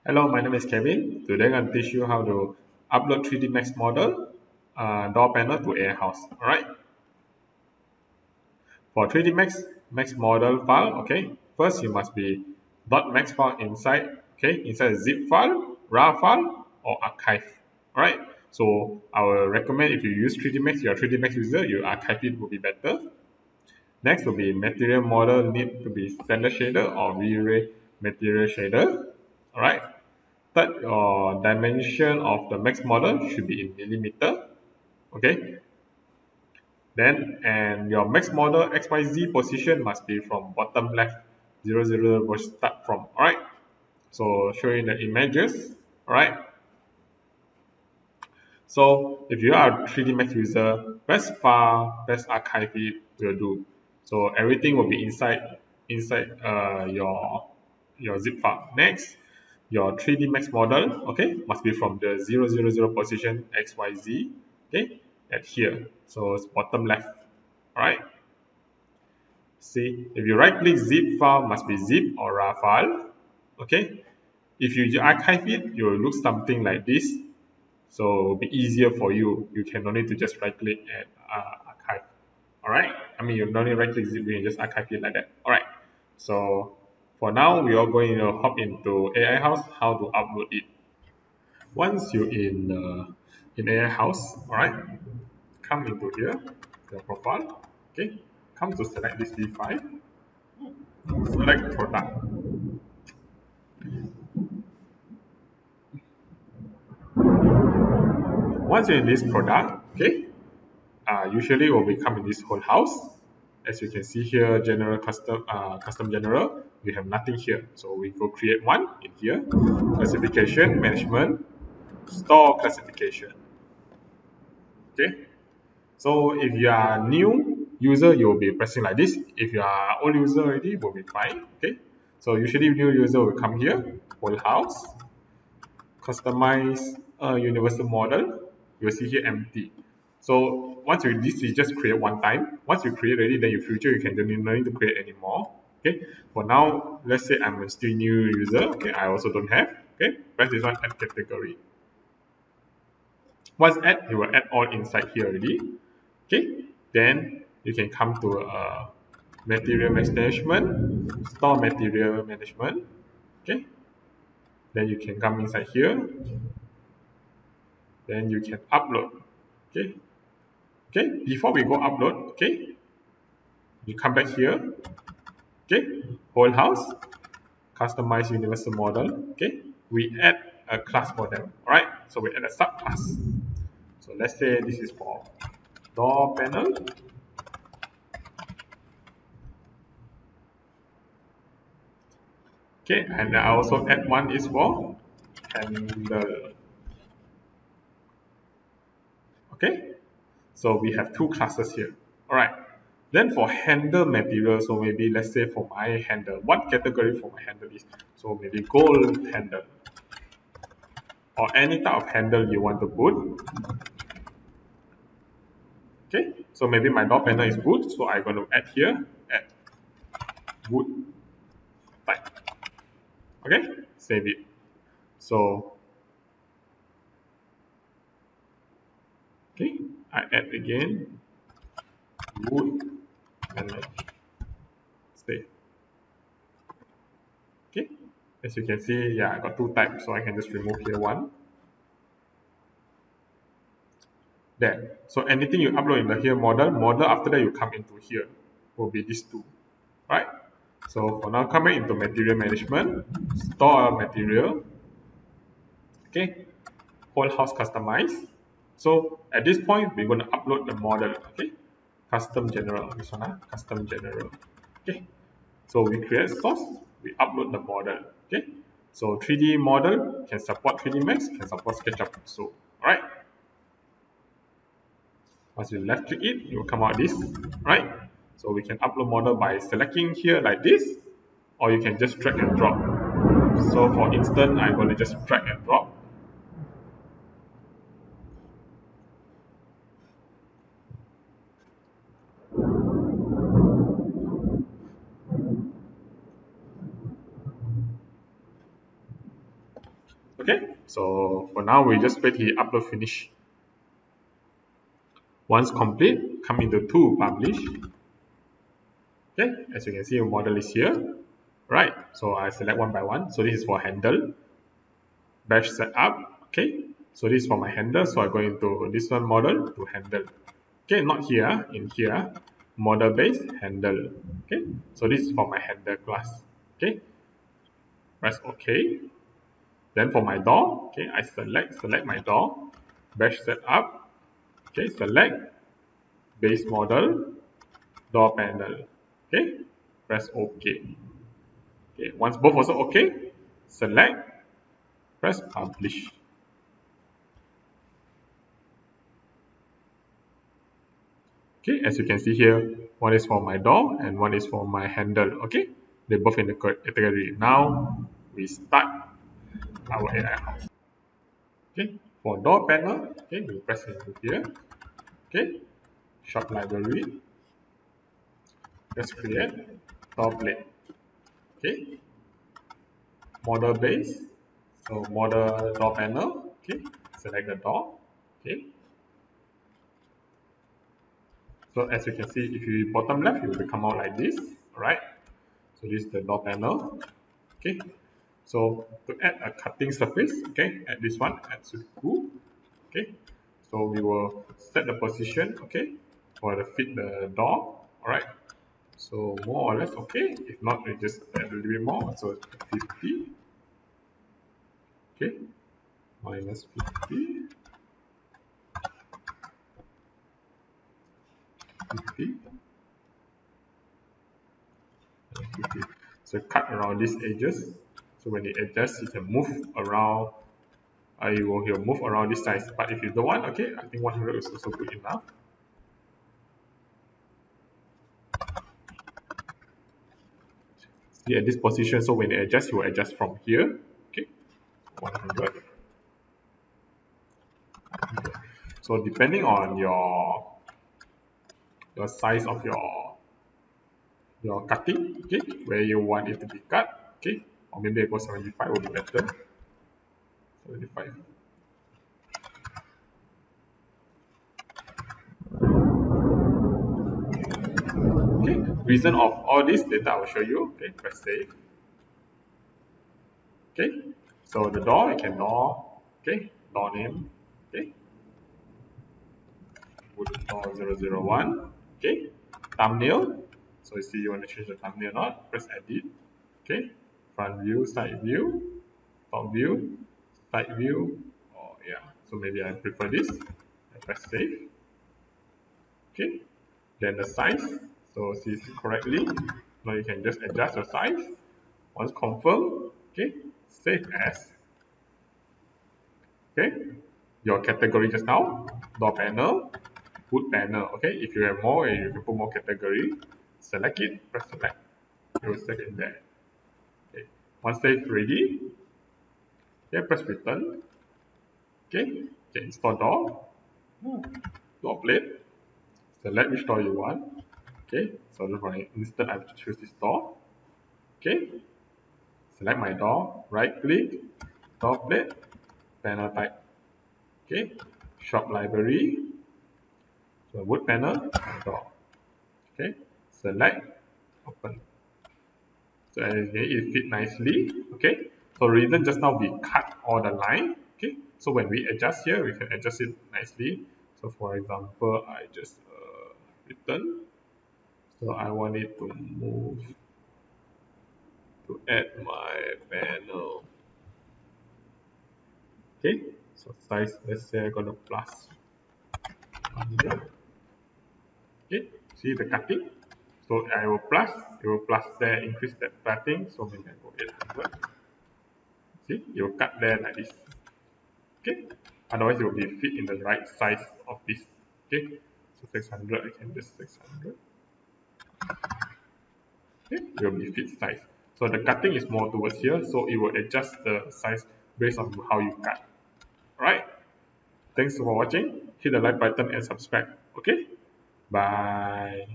Hello, my name is Kevin. Today I'm going to teach you how to upload 3D Max model door panel to AiHouse. Alright, for 3D Max model file, okay, first you must be .max file inside, okay, inside a zip file, RAW file, or archive. Alright, so I will recommend if you use 3D Max, you're a 3D Max user, you archive it will be better. Next will be material model need to be standard shader or V-Ray material shader. Alright. Third, your dimension of the max model should be in millimeter. Okay. Then, and your max model XYZ position must be from bottom left 0, will start from. Alright. So showing the images. Alright. So if you are a 3D Max user, best file, best archive it will do. So everything will be inside your zip file. Next, your 3D Max model, okay, must be from the 0, position XYZ, okay, at here. So it's bottom left. Alright. See, if you right click zip file, must be zip or RAW file. Okay. If you archive it, you will look something like this. So it'll be easier for you. You can only to just right click and archive. Alright. I mean, you don't need right click zip, you can just archive it like that. Alright. So for now, we are going to hop into AiHouse, how to upload it. Once you're in AiHouse, alright, come into here, the profile, okay, come to select this V5, select product. Once you're in this product, okay, usually will become in this whole house. As you can see here, general custom general, we have nothing here. So we go create one in here, classification, management, store classification. Okay. So if you are new user, you will be pressing like this. If you are old user already, will be fine. Okay. So usually new user will come here, whole house, customize a universal model. You will see here empty. So once you this is just create one time. Once you create already, then in future you can don't need to create anymore. Okay. For now, let's say I'm a still new user. Okay, I also don't have. Okay, press this one add category. Once add, it will add all inside here already. Okay, then you can come to material management, store material management. Okay, then you can come inside here. Then you can upload. Okay, okay. Before we go upload, okay, you come back here. Okay, whole house, customize universal model. Okay, we add a class for them. All right, so we add a subclass. So let's say this is for door panel. Okay, and I also add one is for handle. Okay, so we have two classes here. All right. Then for handle material, so maybe let's say for my handle, what category for my handle is? So maybe gold handle or any type of handle you want to put. Okay, so maybe my door panel is wood, so I'm going to add here, add wood type. Okay, save it. So, okay, I add again wood panel. Save. Okay, as you can see, yeah, I got two types, so I can just remove here one. There. So anything you upload in the here model after that you come into here will be these two. Right? So for now, coming into material management, store material. Okay, whole house customize. So at this point, we're going to upload the model. Okay, custom general. This one, custom general. Okay, so we create source, we upload the model. Okay, so 3D model can support 3D Max, can support SketchUp. So, alright. Once you left click it, it will come out this, right? So we can upload model by selecting here like this, or you can just drag and drop. So for instance, I'm going to just drag and drop. Okay, so for now we just wait here upload finish. Once complete, come into tool publish. Okay, as you can see, your model is here. Right, so I select one by one. So this is for handle, bash setup. Okay, so this is for my handle. So I go into this one model to handle. Okay, not here, in here, model base handle. Okay, so this is for my handle class. Okay, press OK. Then for my door, okay, I select my door, bash setup. Okay, select base model, door panel. Okay, press OK. Okay, once both also OK, select, press publish. Okay, as you can see here, one is for my door and one is for my handle. Okay, they're both in the category. Now we start our AI house. Okay, for door panel, okay, we press into here. Okay, short library, press create, door plate. Okay, model base, so model door panel. Okay, select the door. Okay, so as you can see, if you bottom left, it will come out like this. Alright, so this is the door panel. Okay, so to add a cutting surface, okay, add this one, add glue. Okay, so we will set the position, okay, for the fit the door. Alright, so more or less okay. If not, we just add a little bit more. So 50. Okay, minus 50. 50. 50. So cut around these edges. So when it adjusts, you can move around. He'll move around this size. But if you don't want, okay, I think 100 is also good enough. See at this position, so when it adjusts, you will adjust from here. Okay, 100. So depending on your size of your cutting, okay, where you want it to be cut, okay, or maybe I go 75 will be better. 75. Okay, reason of all this data I will show you. Okay, press save. Okay, so the door, you can door, okay, door name, okay, wood door 001, okay, thumbnail. So you see you want to change the thumbnail or not, press edit, okay, front view, side view, top view, side view, oh yeah, so maybe I prefer this. I press save. Okay, then the size, so see correctly. Now you can just adjust your size. Once confirmed, okay, save as. Okay, your category just now, door panel, wood panel. Okay, if you have more, you can put more category. Select it, press select. It will save in there. Okay, once save ready, okay, press return. Okay, install door, door plate. Select which door you want. Okay, so for instance, I have to choose this door. Okay, select my door, right click, door plate, panel type. Okay, shop library, so wood panel, door. Okay, select, open. So as it fit nicely. Okay, so reason just now we cut all the line. Okay, so when we adjust here, we can adjust it nicely. So for example, I just return. So I want it to move to add my panel. Okay, so size, let's say I got a plus 100. Okay, see the cutting. So I will plus, it will plus there, increase that cutting. So maybe I go 800. See, it will cut there like this. Okay, otherwise it will be fit in the right size of this. Okay, so 600, I can just 600. Okay, it will be fit size. So the cutting is more towards here, so it will adjust the size based on how you cut. Alright, thanks for watching. Hit the like button and subscribe. Okay, bye.